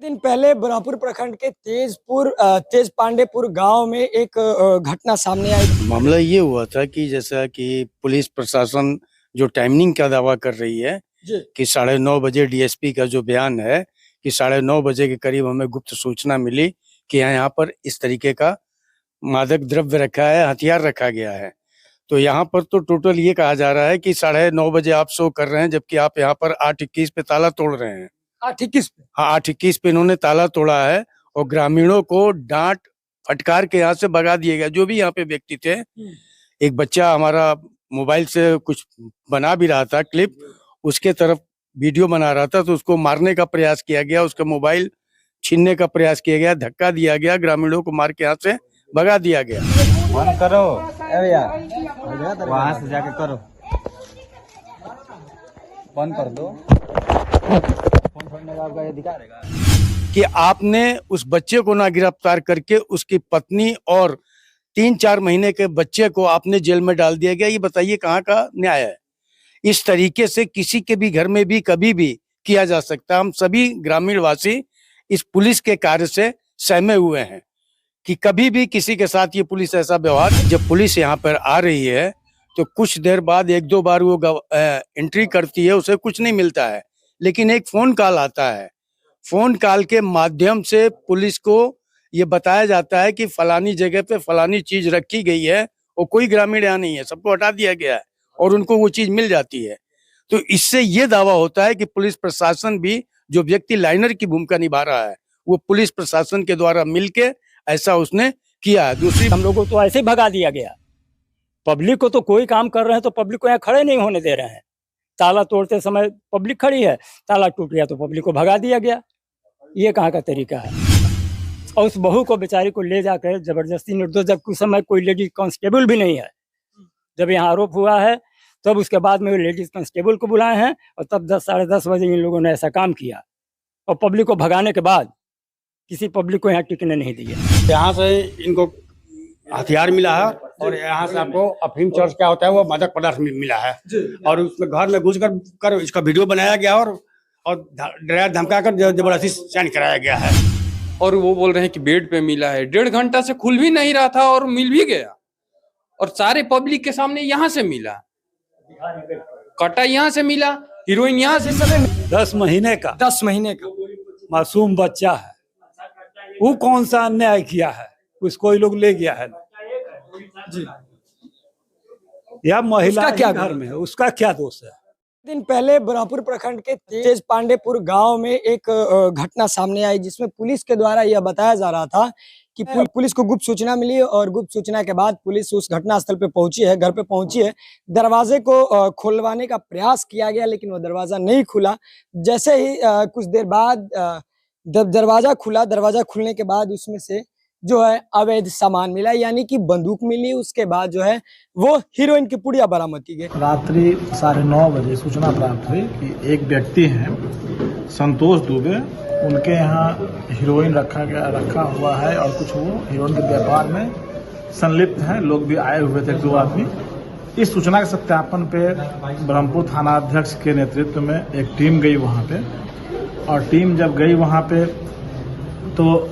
दिन पहले बरापुर प्रखंड के तेज पांडेपुर गांव में एक घटना सामने आई। मामला ये हुआ था कि जैसा कि पुलिस प्रशासन जो टाइमिंग का दावा कर रही है कि 9:30 बजे डीएसपी का जो बयान है कि 9:30 बजे के करीब हमें गुप्त सूचना मिली कि यहाँ पर इस तरीके का मादक द्रव्य रखा है, हथियार रखा गया है। तो यहाँ पर तो टोटल ये कहा जा रहा है कि 9:30 बजे आप शो कर रहे हैं, जबकि आप यहाँ पर 8:21 पे ताला तोड़ रहे हैं। 8:21 पे? हाँ, 8:21 पे इन्होंने ताला तोड़ा है और ग्रामीणों को डांट फटकार के यहाँ से भगा दिए गया। जो भी यहाँ पे व्यक्ति थे, एक बच्चा हमारा मोबाइल से कुछ बना भी रहा था क्लिप, उसके तरफ वीडियो बना रहा था, तो उसको मारने का प्रयास किया गया, उसका मोबाइल छीनने का प्रयास किया गया, धक्का दिया गया, ग्रामीणों को मार के यहाँ से भगा दिया गया। फोन करो वहां से जाके करो, बंद कर दो। फोन छोड़ने का आपका अधिकार है कि आपने उस बच्चे को ना गिरफ्तार करके उसकी पत्नी और 3-4 महीने के बच्चे को आपने जेल में डाल दिया गया। ये बताइए कहाँ का न्याय है? इस तरीके से किसी के भी घर में भी कभी भी किया जा सकता है। हम सभी ग्रामीण वासी इस पुलिस के कार्य से सहमे हुए हैं कि कभी भी किसी के साथ ये पुलिस ऐसा व्यवहार। जब पुलिस यहाँ पर आ रही है तो कुछ देर बाद 1-2 बार वो एंट्री करती है, उसे कुछ नहीं मिलता है, लेकिन एक फोन कॉल आता है। फोन कॉल के माध्यम से पुलिस को ये बताया जाता है कि फलानी जगह पे फलानी चीज रखी गई है और कोई ग्रामीण यहाँ नहीं है, सबको हटा दिया गया है और उनको वो चीज मिल जाती है। तो इससे ये दावा होता है कि पुलिस प्रशासन भी, जो व्यक्ति लाइनर की भूमिका निभा रहा है, वो पुलिस प्रशासन के द्वारा मिलके ऐसा उसने किया है। दूसरी, हम लोगों को तो ऐसे ही भगा दिया गया। पब्लिक को तो कोई काम कर रहे हैं तो पब्लिक को यहाँ खड़े नहीं होने दे रहे हैं। ताला तोड़ते समय पब्लिक खड़ी है, ताला टूट गया तो पब्लिक को भगा दिया गया। ये कहाँ का तरीका है? और उस बहू को, बेचारी को ले जाकर जबरदस्ती निर्दोष, जब कुछ समय कोई लेडीज कांस्टेबल भी नहीं है, जब यहाँ आरोप हुआ है तब उसके बाद में लेडीज कांस्टेबल को बुलाए हैं और तब 10-10:30 बजे इन लोगों ने ऐसा काम किया और पब्लिक को भगाने के बाद किसी पब्लिक को यहाँ टिकने नहीं दिया। यहाँ से इनको हथियार मिला है और यहाँ से आपको अफीम चर्च क्या होता है वो मादक पदार्थ मिला है और उसमें घर में घुस कर इसका वीडियो बनाया गया और डरा धमका कर जबरदस्ती साइन कराया गया है। और वो बोल रहे हैं कि बेड पे मिला है। 1.5 घंटा से खुल भी नहीं रहा था और मिल भी गया और सारे पब्लिक के सामने यहाँ से मिला, कटा यहाँ से मिला, हीरोइन यहाँ से। 10 महीने का मासूम बच्चा है, वो कौन सा अन्याय किया है? उसको ही लोग ले गया है जी, या महिला क्या घर में है, उसका क्या दोष है? दिन पहले बरापुर प्रखंड के तेज पांडेपुर गांव में एक घटना सामने आई, जिसमें पुलिस के द्वारा यह बताया जा रहा था कि पुलिस को गुप्त सूचना मिली और गुप्त सूचना के बाद पुलिस उस घटना स्थल पे पहुंची है, घर पे पहुंची है। दरवाजे को खुलवाने का प्रयास किया गया लेकिन वो दरवाजा नहीं खुला। जैसे ही कुछ देर बाद दरवाजा खुलने के बाद उसमें से जो है अवैध सामान मिला, यानी कि बंदूक मिली। उसके बाद जो है वो हीरोइन की पुड़िया बरामद की गई। रात्रि 9:30 बजे सूचना प्राप्त हुई कि एक व्यक्ति हैं संतोष दुबे, उनके यहाँ हीरोइन रखा हुआ है और कुछ वो हीरोइन के व्यापार में संलिप्त हैं। लोग भी आए हुए थे, 2 आदमी। इस सूचना के सत्यापन पे ब्रह्मपुर थाना अध्यक्ष के नेतृत्व में एक टीम गई वहाँ पे, और टीम जब गई वहाँ पे तो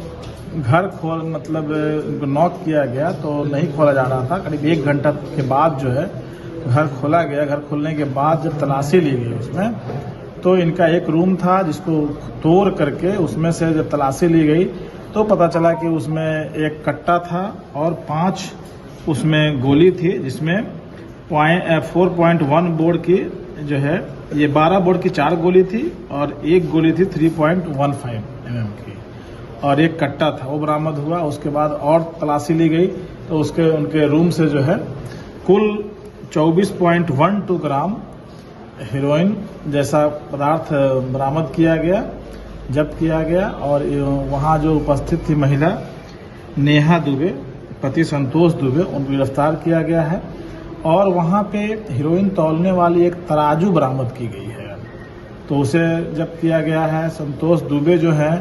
घर उनको नॉक किया गया तो नहीं खोला जा रहा था। करीब 1 घंटा के बाद जो है घर खोला गया। घर खोलने के बाद जब तलाशी ली गई उसमें, तो इनका एक रूम था जिसको तोड़ करके उसमें से जब तलाशी ली गई तो पता चला कि उसमें एक कट्टा था और 5 उसमें गोली थी, जिसमें 4.1 बोर्ड की जो है, ये 12 बोर्ड की 4 गोली थी और एक गोली थी 3.15 mm की, और एक कट्टा था, वो बरामद हुआ। उसके बाद और तलाशी ली गई तो उनके रूम से जो है कुल 24.12 ग्राम हीरोइन जैसा पदार्थ बरामद किया गया, जब्त किया गया। और वहाँ जो उपस्थित थी महिला नेहा दुबे, पति संतोष दुबे, उनको गिरफ्तार किया गया है। और वहाँ पे हीरोइन तौलने वाली एक तराजू बरामद की गई है, तो उसे जब्त किया गया है। संतोष दुबे जो है,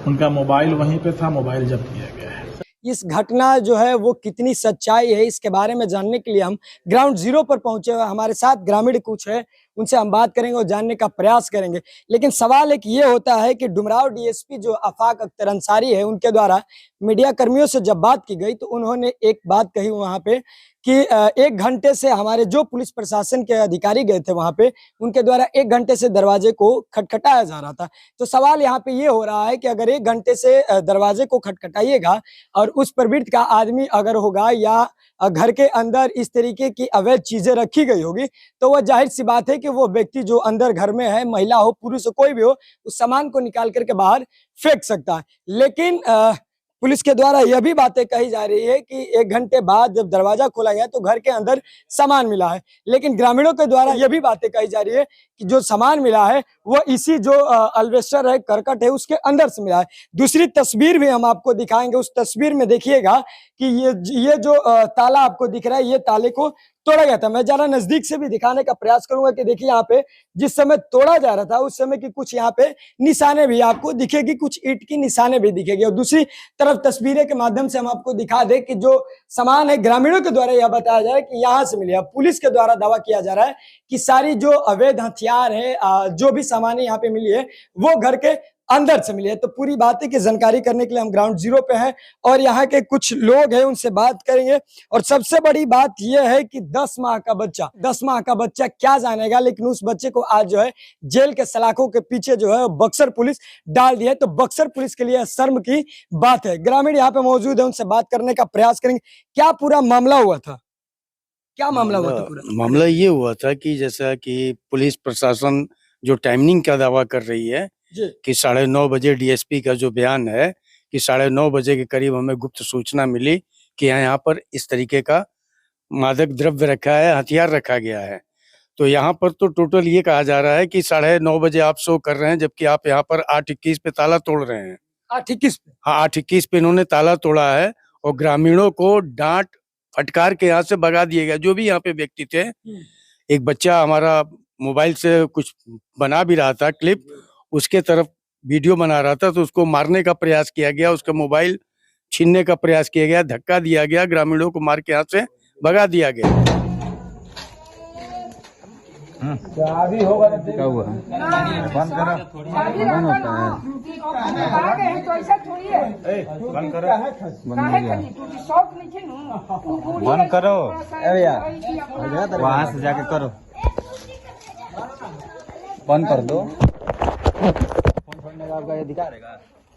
उनका मोबाइल वहीं पे था, मोबाइल जब्त किया गया है। इस घटना जो है वो कितनी सच्चाई है, इसके बारे में जानने के लिए हम ग्राउंड जीरो पर पहुंचे हुए। हमारे साथ ग्रामीण कुछ है, उनसे हम बात करेंगे और जानने का प्रयास करेंगे। लेकिन सवाल एक ये होता है कि डुमराव डीएसपी जो आफाक अख्तर अंसारी है, उनके द्वारा मीडिया कर्मियों से जब बात की गई तो उन्होंने एक बात कही वहां पे कि 1 घंटे से हमारे जो पुलिस प्रशासन के अधिकारी गए थे वहां पे, उनके द्वारा 1 घंटे से दरवाजे को खटखटाया जा रहा था। तो सवाल यहाँ पे ये हो रहा है कि अगर 1 घंटे से दरवाजे को खटखटाइएगा और उस प्रवृत्ति का आदमी अगर होगा या घर के अंदर इस तरीके की अवैध चीजें रखी गई होगी, तो वह जाहिर सी बात है कि वो व्यक्ति जो अंदर घर में है, महिला हो, पुरुष हो, कोई भी हो, उस सामान को निकाल करके बाहर फेंक सकता है। लेकिन पुलिस के द्वारा यह भी बातें कही जा रही है कि 1 घंटे बाद जब दरवाजा खोला गया तो घर के अंदर सामान मिला है। लेकिन ग्रामीणों के द्वारा यह भी बातें कही जा रही है कि जो सामान मिला है वो इसी जो अल्वेस्टर है, करकट है, उसके अंदर से मिला है। दूसरी तस्वीर भी हम आपको दिखाएंगे। उस तस्वीर में देखिएगा कि ये जो ताला आपको दिख रहा है, ये ताले को तोड़ा गया था। मैं जरा नजदीक से भी दिखाने का प्रयास करूंगा कि देखिए यहाँ पे जिस समय तोड़ा जा रहा था उस समय की कुछ यहाँ पे निशाने भी आपको दिखेगी, कुछ ईंट की निशाने भी दिखेगी। और दूसरी तरफ तस्वीरें के माध्यम से हम आपको दिखा दें कि जो सामान है ग्रामीणों के द्वारा यह बताया जा रहा है कि यहाँ से मिले। पुलिस के द्वारा दावा किया जा रहा है कि सारी जो अवैध हथियार है, जो भी सामान यहाँ पे मिली है वो घर के अंदर से मिली है। तो पूरी बातें की जानकारी करने के लिए हम ग्राउंड जीरो पे हैं और यहाँ के कुछ लोग हैं, उनसे बात करेंगे। और सबसे बड़ी बात यह है कि 10 माह का बच्चा क्या जानेगा, लेकिन उस बच्चे को आज जो है जेल के सलाखों के पीछे जो है बक्सर पुलिस डाल दी है। तो बक्सर पुलिस के लिए शर्म की बात है। ग्रामीण यहाँ पे मौजूद है, उनसे बात करने का प्रयास करेंगे। क्या पूरा मामला हुआ था, क्या मामला हुआ था? पूरा मामला ये हुआ था कि जैसा कि पुलिस प्रशासन जो टाइमिंग का दावा कर रही है कि 9:30 बजे डीएसपी का जो बयान है कि 9:30 बजे के करीब हमें गुप्त सूचना मिली कि यहाँ पर इस तरीके का मादक द्रव्य रखा है, हथियार रखा गया है। तो यहाँ पर तो टोटल ये कहा जा रहा है कि 9:30 बजे आप शो कर रहे हैं, जबकि आप यहाँ पर 8:21 पे ताला तोड़ रहे हैं। 8:21 पे? हाँ, 8:21 पे इन्होंने ताला तोड़ा है और ग्रामीणों को डांट फटकार के यहाँ से भगा दिए गया। जो भी यहाँ पे व्यक्ति थे, एक बच्चा हमारा मोबाइल से कुछ बना भी रहा था क्लिप, उसके तरफ वीडियो बना रहा था, तो उसको मारने का प्रयास किया गया, उसका मोबाइल छीनने का प्रयास किया गया, धक्का दिया गया, ग्रामीणों को मार के यहाँ से भगा दिया गया। क्या हुआ? बंद करो। बंद होता है। बंद करो। वहाँ से जाके करो, बंद कर दो। फोन छोड़ने का आपका अधिकार है।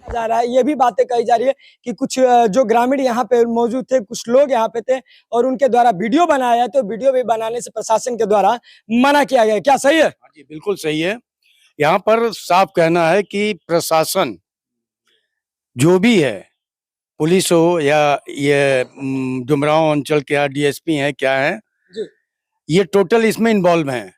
जा रहा है। ये भी बातें कही जा रही है कि कुछ जो ग्रामीण यहाँ पे मौजूद थे, कुछ लोग यहाँ पे थे और उनके द्वारा वीडियो बनाया है, तो वीडियो भी बनाने से प्रशासन के द्वारा मना किया गया। क्या सही है? जी बिल्कुल सही है। यहाँ पर साफ कहना है कि प्रशासन जो भी है, पुलिस हो या ये डुमरांव अंचल के यहाँ डीएसपी है, क्या है, ये टोटल इसमें इन्वॉल्व है।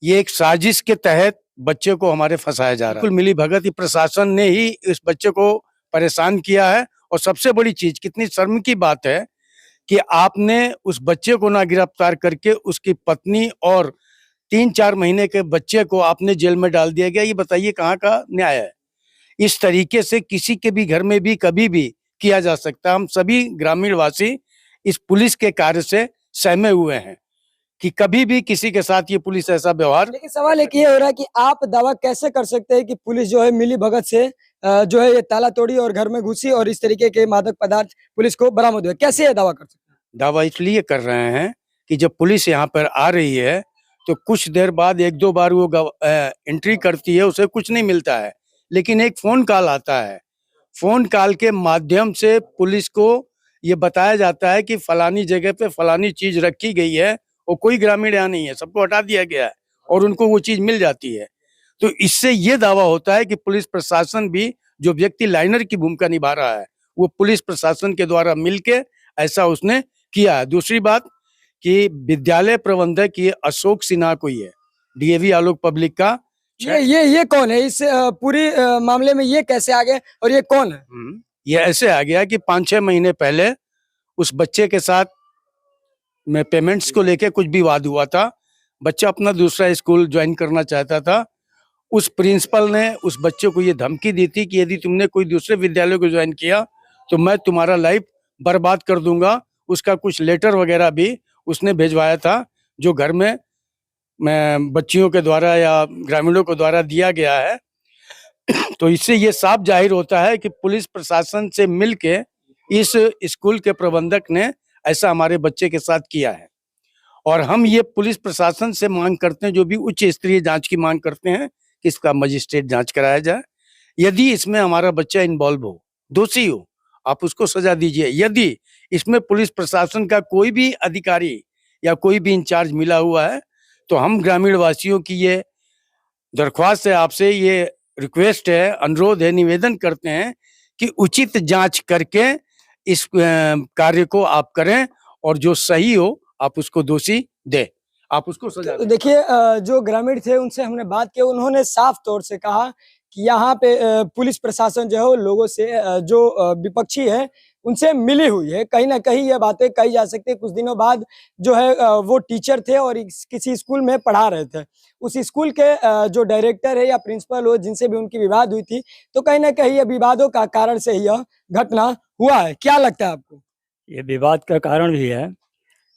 ये एक साजिश के तहत बच्चे को हमारे फंसाया जा रहा है। बिल्कुल मिली भगत ही प्रशासन ने ही इस बच्चे को परेशान किया है। और सबसे बड़ी चीज, कितनी शर्म की बात है कि आपने उस बच्चे को ना गिरफ्तार करके उसकी पत्नी और 3-4 महीने के बच्चे को आपने जेल में डाल दिया गया। ये बताइए कहाँ का न्याय है? इस तरीके से किसी के भी घर में भी कभी भी किया जा सकता है। हम सभी ग्रामीण वासी इस पुलिस के कार्य से सहमे हुए हैं कि कभी भी किसी के साथ ये पुलिस ऐसा व्यवहार। लेकिन सवाल एक ये हो रहा है कि आप दावा कैसे कर सकते हैं कि पुलिस जो है मिली भगत से जो है ये ताला तोड़ी और घर में घुसी और इस तरीके के मादक पदार्थ पुलिस को बरामद हुए? कैसे ये दावा कर सकते हैं? दावा इसलिए कर रहे हैं कि जब पुलिस यहाँ पर आ रही है तो कुछ देर बाद 1-2 बार वो एंट्री करती है, उसे कुछ नहीं मिलता है, लेकिन एक फोन कॉल आता है। फोन कॉल के माध्यम से पुलिस को ये बताया जाता है कि फलानी जगह पे फलानी चीज रखी गई है और कोई ग्रामीण यहाँ नहीं है, सबको हटा दिया गया है और उनको वो चीज मिल जाती है। तो इससे ये दावा होता है कि पुलिस प्रशासन भी, जो व्यक्ति लाइनर की भूमिका निभा रहा है, वो पुलिस प्रशासन के द्वारा मिलके ऐसा उसने किया है। दूसरी बात कि विद्यालय प्रबंधक ये अशोक सिन्हा कोई है, डीएवी आलोक पब्लिक का। ये कौन है इस पूरी मामले में? ये कैसे आ गए और ये कौन है? ये ऐसे आ गया कि 5-6 महीने पहले उस बच्चे के साथ में पेमेंट्स को लेके कुछ विवाद हुआ था। बच्चा अपना दूसरा स्कूल ज्वाइन करना चाहता था। उस प्रिंसिपल ने उस बच्चे को ये धमकी दी थी कि यदि तुमने कोई दूसरे विद्यालय को ज्वाइन किया तो मैं तुम्हारा लाइफ बर्बाद कर दूंगा। उसका कुछ लेटर वगैरह भी उसने भिजवाया था, जो घर में बच्चियों के द्वारा या ग्रामीणों के द्वारा दिया गया है। तो इससे ये साफ जाहिर होता है कि पुलिस प्रशासन से मिलके इस स्कूल के प्रबंधक ने ऐसा हमारे बच्चे के साथ किया है। और हम ये पुलिस प्रशासन से मांग करते हैं, जो भी उच्च स्तरीय जांच की मांग करते हैं कि इसका मजिस्ट्रेट जांच कराया जाए। यदि इसमें हमारा बच्चा इन्वॉल्व हो, दोषी हो, आप उसको सजा दीजिए। यदि इसमें पुलिस प्रशासन का कोई भी अधिकारी या कोई भी इंचार्ज मिला हुआ है तो हम ग्रामीण वासियों की ये दरख्वास्त है, आपसे ये रिक्वेस्ट है, अनुरोध है, निवेदन करते हैं कि उचित जांच करके इस कार्य को आप करें और जो सही हो आप उसको दोषी दे, आप उसको सजा तो दें। देखिए जो ग्रामीण थे उनसे हमने बात की, उन्होंने साफ तौर से कहा कि यहाँ पे पुलिस प्रशासन जो है वो लोगों से जो विपक्षी है उनसे मिली हुई है। कहीं ना कहीं ये बातें कही जा सकती है। कुछ दिनों बाद जो है वो टीचर थे और किसी स्कूल में पढ़ा रहे थे। उस स्कूल के जो डायरेक्टर है या प्रिंसिपल हो, जिनसे भी उनकी विवाद हुई थी, तो कहीं ना कहीं ये विवादों का कारण से यह घटना हुआ है। क्या लगता है आपको? ये विवाद का कारण भी है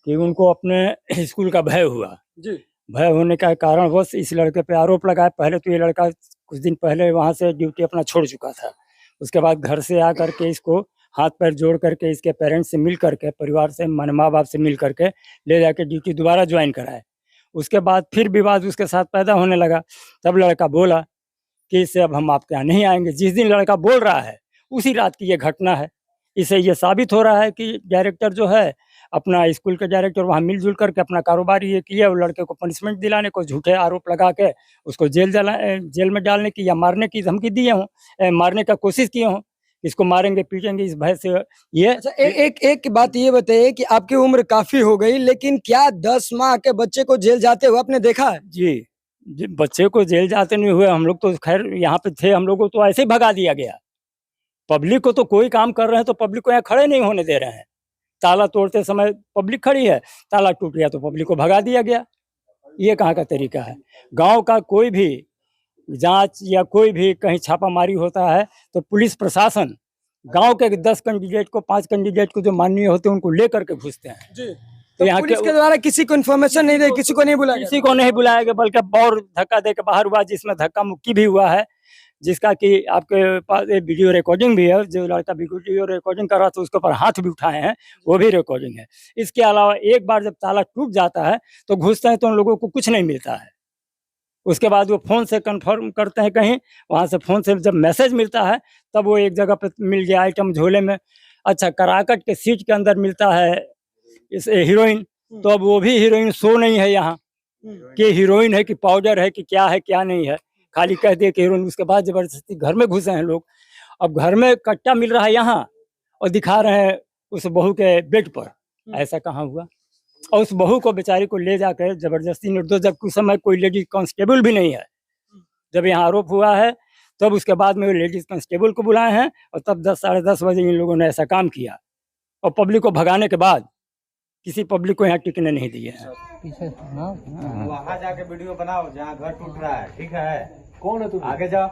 कि उनको अपने स्कूल का भय हुआ। जी। भय होने का कारण बस इस लड़के पे आरोप लगाया। पहले तो ये लड़का कुछ दिन पहले वहां से ड्यूटी अपना छोड़ चुका था। उसके बाद घर से आकर के इसको हाथ पैर जोड़ करके इसके पेरेंट्स से मिल करके, परिवार से, माँ बाप से मिल करके ले जाके ड्यूटी दोबारा ज्वाइन कराए। उसके बाद फिर विवाद उसके साथ पैदा होने लगा। तब लड़का बोला कि इससे अब हम आपके यहाँ नहीं आएंगे। जिस दिन लड़का बोल रहा है उसी रात की ये घटना है। इससे ये साबित हो रहा है कि डायरेक्टर जो है, अपना स्कूल के डायरेक्टर, वहाँ मिलजुल करके अपना कारोबार ये किया। वो लड़के को पनिशमेंट दिलाने को, झूठे आरोप लगा के उसको जेल में डालने की या मारने की धमकी दिए हों, मारने का कोशिश किए हों। इसको मारेंगे पीटेंगे इस भय से ये। अच्छा, एक बात ये बताइए कि आपकी उम्र काफी हो गई, लेकिन क्या 10 माह के बच्चे को जेल जाते हुए आपने देखा है? जी, बच्चे को जेल जाते नहीं हुए। हम लोग तो खैर यहाँ पे थे, हम लोग को तो ऐसे ही भगा दिया गया। पब्लिक को तो कोई काम कर रहे हैं तो पब्लिक को यहाँ खड़े नहीं होने दे रहे हैं। ताला तोड़ते समय पब्लिक खड़ी है, ताला टूट गया तो पब्लिक को भगा दिया गया। ये कहाँ का तरीका है? गांव का कोई भी जांच या कोई भी कहीं छापामारी होता है तो पुलिस प्रशासन गांव के 10 कैंडिडेट को, 5 कैंडिडेट को जो माननीय होते हैं उनको लेकर के घुसते हैं। जी। तो यहाँ पुलिस के द्वारा किसी को इन्फॉर्मेशन नहीं दी, किसी को नहीं बुलाया? किसी को नहीं बुलाया गया, बल्कि और धक्का दे के बाहर हुआ, जिसमें धक्का मुक्की भी हुआ है, जिसका कि आपके पास वीडियो रिकॉर्डिंग भी है। जो लड़का वीडियो रिकॉर्डिंग कर रहा था उसके ऊपर हाथ भी उठाए हैं, वो भी रिकॉर्डिंग है। इसके अलावा एक बार जब ताला टूट जाता है तो घुसते हैं तो उन लोगों को कुछ नहीं मिलता है। उसके बाद वो फ़ोन से कंफर्म करते हैं कहीं, वहाँ से फ़ोन से जब मैसेज मिलता है तब वो एक जगह पे मिल गया आइटम झोले में। अच्छा, कराकट के सीट के अंदर मिलता है इस हीरोइन, तो अब वो भी हीरोइन शो नहीं है यहाँ कि हीरोइन है कि पाउडर है कि क्या है क्या नहीं है, खाली कह दिए कि हीरोइन। उसके बाद जबरदस्ती घर में घुसे हैं लोग। अब घर में कट्टा मिल रहा है यहाँ और दिखा रहे हैं उस बहू के बेड पर। ऐसा कहाँ हुआ? और उस बहू को, बेचारी को ले जाकर जबरदस्ती निर्दोष, जब कुछ समय कोई लेडीज कांस्टेबल भी नहीं है। जब यहाँ आरोप हुआ है तब उसके बाद में लेडीज कांस्टेबल को बुलाए हैं और तब 10 साढ़े 10 बजे इन लोगों ने ऐसा काम किया। और पब्लिक को भगाने के बाद किसी पब्लिक को यहाँ टिकने नहीं दिए हैं। वहाँ जाके वीडियो बनाओ जहाँ घर टूट रहा है, ठीक है? कौन है तू? आगे जाओ।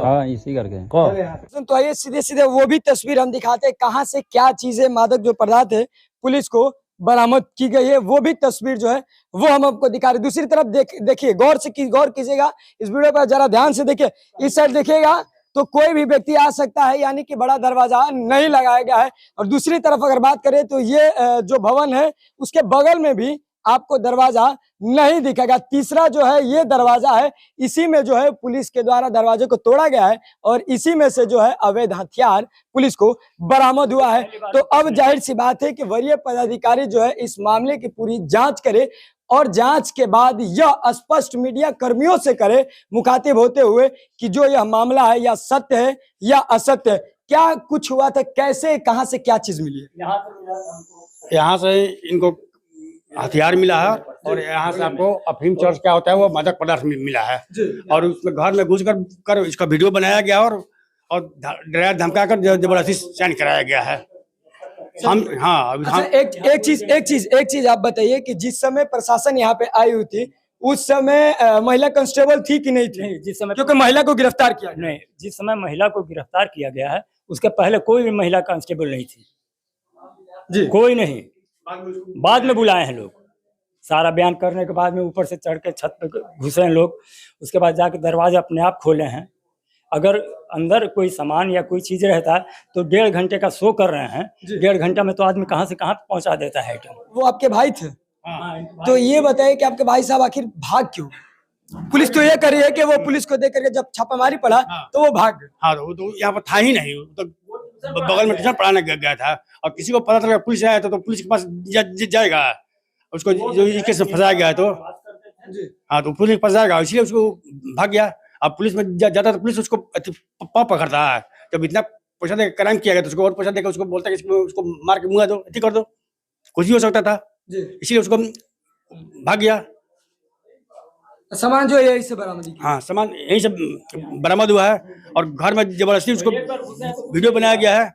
हाँ, इसी करके कौन? तो आइए सीधे सीधे वो भी तस्वीर हम दिखाते हैं, कहाँ से क्या चीजें, मादक जो पदार्थ है, पुलिस को बरामद की गई है। वो भी तस्वीर जो है वो हम आपको दिखा रहे। दूसरी तरफ देखिए, गौर कीजिएगा इस वीडियो पर, जरा ध्यान से देखिए। इस साइड देखिएगा तो कोई भी व्यक्ति आ सकता है, यानी कि बड़ा दरवाजा नहीं लगाया गया है। और दूसरी तरफ अगर बात करें तो ये जो भवन है उसके बगल में भी आपको दरवाजा नहीं दिखेगा। तीसरा जो है ये दरवाजा है, इसी में जो है पुलिस के द्वारा दरवाजे को तोड़ा गया है और इसी में से जो है अवैध हथियार पुलिस को बरामद हुआ है। तो अब जाहिर सी बात है कि वरीय पदाधिकारी जो है इस मामले की पूरी जांच करे और जांच के बाद यह स्पष्ट मीडिया कर्मियों से करे, मुखातिब होते हुए, कि जो यह मामला है या सत्य है या असत्य है, क्या कुछ हुआ था, कैसे, कहां से क्या चीज मिली है। यहाँ से इनको हथियार मिला है और यहाँ से आपको अफीम चर्च क्या होता है वो मादक पदार्थ मिला है। और उसमें घर में घुस कर इसका वीडियो बनाया गया और डरा धमका कर जबरदस्ती साइन कराया गया है। हम अच्छा, एक चीज आप बताइए कि जिस समय प्रशासन यहाँ पे आई हुई थी उस समय महिला कांस्टेबल थी कि नहीं थी? नहीं, जिस समय, क्योंकि महिला को गिरफ्तार किया गया। नहीं, जिस समय महिला को गिरफ्तार किया गया है उसके पहले कोई भी महिला कांस्टेबल नहीं थी जी, कोई नहीं। बाद में बुलाए हैं लोग। सारा बयान करने के बाद में ऊपर से चढ़ के छत पे घुसे हैं लोग। उसके बाद जाके दरवाजे अपने आप खोले हैं। अगर अंदर कोई सामान या कोई चीज रहता है तो 1.5 घंटे का शो कर रहे हैं, 1.5 घंटा में तो आदमी कहाँ से कहाँ पहुंचा देता है आइटम। वो आपके भाई थे? तो ये बताइए कि आपके भाई साहब आखिर भाग क्यों? पुलिस तो ये कर रही है कि वो पुलिस को देख करके जब छापामारी पड़ा तो वो भाग गए। हाँ, तो वो तो यहाँ पर था ही नहीं, वो तो बगल में ट्यूशन पढ़ाने गया था, और किसी को पता चला पुलिस आया तो पुलिस के पास जाएगा, उसको जो इस केस में फंसाया गया है तो हाँ, तो पुलिस के पास जाएगा, इसलिए उसको भाग गया। अब पुलिस में जाता तो पुलिस उसको पकड़ता है। जब इतना पैसा देकर क्राइम किया गया तो उसको और पैसा देकर उसको बोलता है कि उसको मार के मुँह दो, अति कर दो, कुछ भी हो सकता था, इसलिए उसको भाग गया। सामान जो है यही से बरामद किया? हाँ, सामान यही सब बरामद हुआ है, और घर में जबरदस्ती उसको वीडियो बनाया गया है।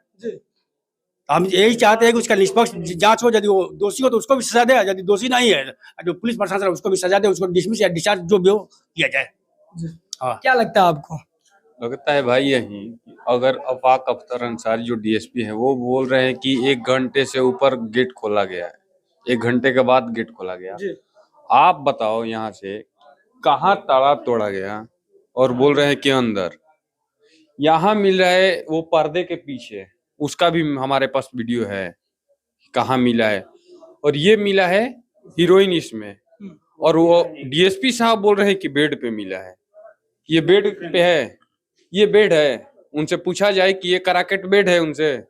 हम यही चाहते हैं कि उसका निष्पक्ष जांच हो, यदि वो दोषी हो तो उसको भी सजा दे, यदि दोषी नहीं है जो पुलिस प्रशासन है उसको भी सजा दे, उसको डिसमिस या डिस्चार्ज जो भी हो किया जाए। हाँ, क्या लगता है आपको? लगता है भाई यही, अगर अफाक अख्तर अंसारी जो डीएसपी है वो बोल रहे हैं कि 1 घंटे से ऊपर गेट खोला गया है, 1 घंटे के बाद गेट खोला गया, आप बताओ यहाँ से कहाँ ताला तोड़ा गया, और बोल रहे हैं कि अंदर। यहाँ मिल रहा है वो पर्दे के पीछे, उसका भी हमारे पास वीडियो है कहाँ मिला है, और ये मिला है हीरोइन इसमें, और वो डीएसपी साहब बोल रहे हैं कि बेड पे मिला है। ये बेड पे है, ये बेड है, उनसे पूछा जाए कि ये कराकेट बेड है उनसे,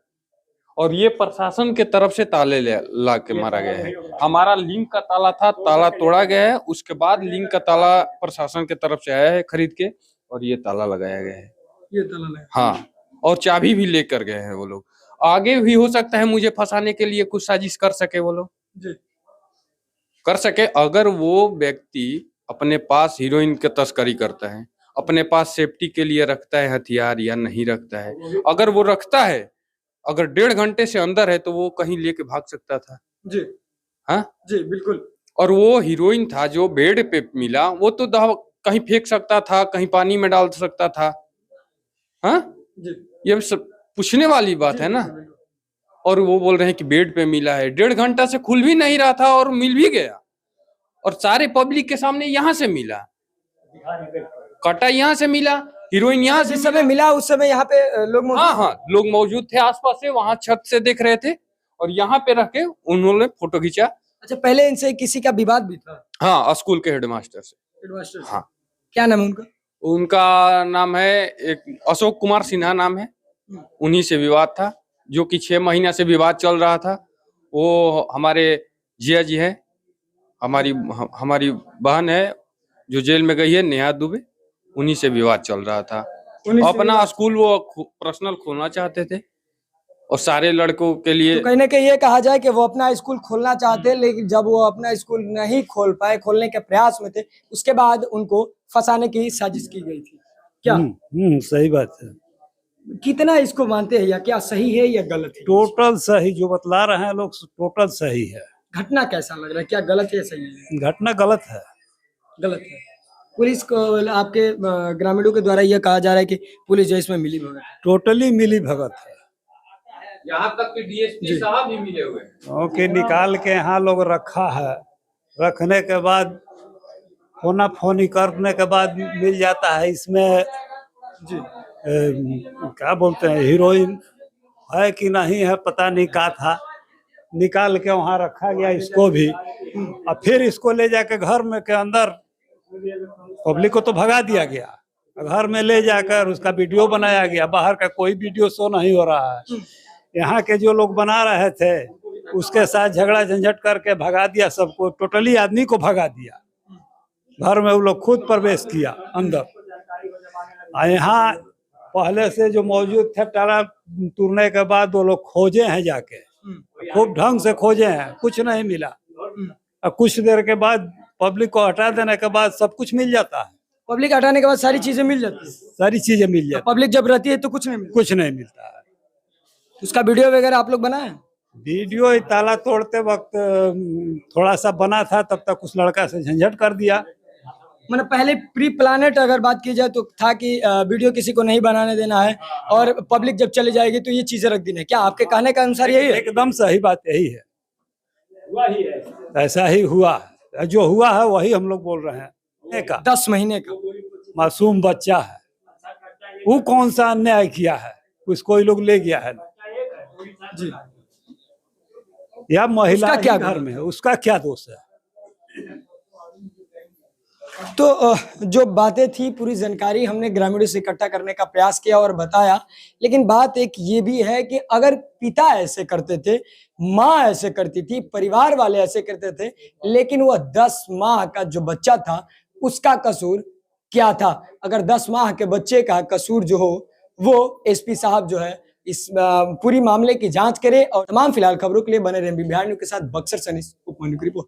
और ये प्रशासन के तरफ से ताले ला के मारा गया है। हमारा लिंक का ताला था, ताला तोड़ा गया है, उसके बाद लिंक का ताला प्रशासन के तरफ से आया है खरीद के, और ये ताला लगाया गया है। ये ताला लगा? हाँ, और चाबी भी लेकर गए हैं वो लोग। आगे भी हो सकता है मुझे फंसाने के लिए कुछ साजिश कर सके वो लोग, कर सके। अगर वो व्यक्ति अपने पास हीरोइन की तस्करी करता है, अपने पास सेफ्टी के लिए रखता है हथियार या नहीं रखता है, अगर वो रखता है, अगर 1.5 घंटे से अंदर है तो वो कहीं लेके भाग सकता था। जी हाँ जी बिल्कुल। और वो हीरोइन था जो बेड पे मिला, वो तो कहीं फेंक सकता था, कहीं पानी में डाल सकता था। हाँ, ये सब पूछने वाली बात है ना। और वो बोल रहे हैं कि बेड पे मिला है, 1.5 घंटा से खुल भी नहीं रहा था और मिल भी गया, और सारे पब्लिक के सामने यहाँ से मिला, कटा यहाँ से मिला, हीरोइन यहाँ से। जिस समय मिला उस समय यहाँ पे लोग मौजूद? हाँ, लोग मौजूद थे आसपास से, वहाँ छत से देख रहे थे, और यहाँ पे रख के उन्होंने फोटो खींचा। अच्छा, पहले इनसे किसी का विवाद भी था? हाँ, स्कूल के हेडमास्टर से। हाँ, क्या नाम है उनका? उनका नाम है एक अशोक कुमार सिन्हा नाम है, उन्हीं से विवाद था, जो कि 6 महीना से विवाद चल रहा था। वो हमारे जिया जी है, हमारी बहन है जो जेल में गई है, नेहा दुबे, उन्हीं से विवाद चल रहा था। अपना स्कूल वो पर्सनल खोलना चाहते थे, और सारे लड़कों के लिए तो कहीं ना कहीं ये कहा जाए कि वो अपना स्कूल खोलना चाहते, लेकिन जब वो अपना स्कूल नहीं खोल पाए, खोलने के प्रयास में थे, उसके बाद उनको फंसाने की साजिश की गई थी। क्या सही बात है। कितना इसको मानते हैं, या क्या सही है या गलत है? टोटल सही जो बतला रहे हैं लोग, टोटल सही है। घटना कैसा लग रहा है, क्या गलत है या सही है? घटना गलत है। गलत है। पुलिस को आपके ग्रामीणों के द्वारा यह कहा जा रहा है कि पुलिस जो इसमें मिली भगत है। टोटली मिली भगत है, यहाँ तक कि डीएसपी साहब भी मिले हुए हैं। ओके, निकाल के यहाँ लोग रखा है, रखने के बाद फोना फोनी करने के बाद मिल जाता है। इसमें जी क्या बोलते हैं, हीरोइन है कि नहीं है पता नहीं, का था, निकाल के वहाँ रखा गया इसको भी, और फिर इसको ले जाके घर में के अंदर पब्लिक को तो भगा दिया गया, घर में ले जाकर उसका वीडियो बनाया गया। बाहर का कोई वीडियो शो नहीं हो रहा है, यहाँ के जो लोग बना रहे थे उसके साथ झगड़ा झंझट करके भगा दिया सबको, टोटली आदमी को भगा दिया। घर में वो लोग खुद प्रवेश किया अंदर, और यहाँ पहले से जो मौजूद थे ताला तोड़ने के बाद वो लोग खोजे हैं, जाके खूब ढंग से खोजे हैं, कुछ नहीं मिला। और कुछ देर के बाद पब्लिक को हटा देने के बाद सब कुछ मिल जाता है। पब्लिक हटाने के बाद सारी चीजें मिल जाती है? सारी चीजें मिल जाती, पब्लिक जब रहती है तो कुछ नहीं मिलता? कुछ नहीं मिलता है। उसका वीडियो वगैरह आप लोग बनाए? वीडियो ताला तोड़ते वक्त थोड़ा सा बना था, तब तक उस लड़का से झंझट कर दिया। मतलब पहले प्री प्लानेट अगर बात की जाए तो था कि वीडियो किसी को नहीं बनाने देना है, और पब्लिक जब चली जाएगी तो ये चीजें रख देनी है। क्या आपके कहने के अनुसार यही है? एकदम सही बात यही है, ऐसा ही हुआ, जो हुआ है वही हम लोग बोल रहे हैं का 10 महीने का। मासूम बच्चा है, वो कौन सा अन्याय किया है, उसको ही लोग ले गया है जी। या महिला उसका क्या ही घर में है, उसका क्या दोष है? तो जो बातें थी पूरी जानकारी हमने ग्रामीणों से इकट्ठा करने का प्रयास किया और बताया, लेकिन बात एक ये भी है कि अगर पिता ऐसे करते थे, माँ ऐसे करती थी, परिवार वाले ऐसे करते थे, लेकिन वह 10 माह का जो बच्चा था उसका कसूर क्या था? अगर 10 माह के बच्चे का कसूर जो हो वो एसपी साहब जो है इस पूरी मामले की जांच करे। और तमाम फिलहाल खबरों के लिए बने रहें बिहार न्यूज़ के साथ। बक्सर से उपमन्यु की रिपोर्ट।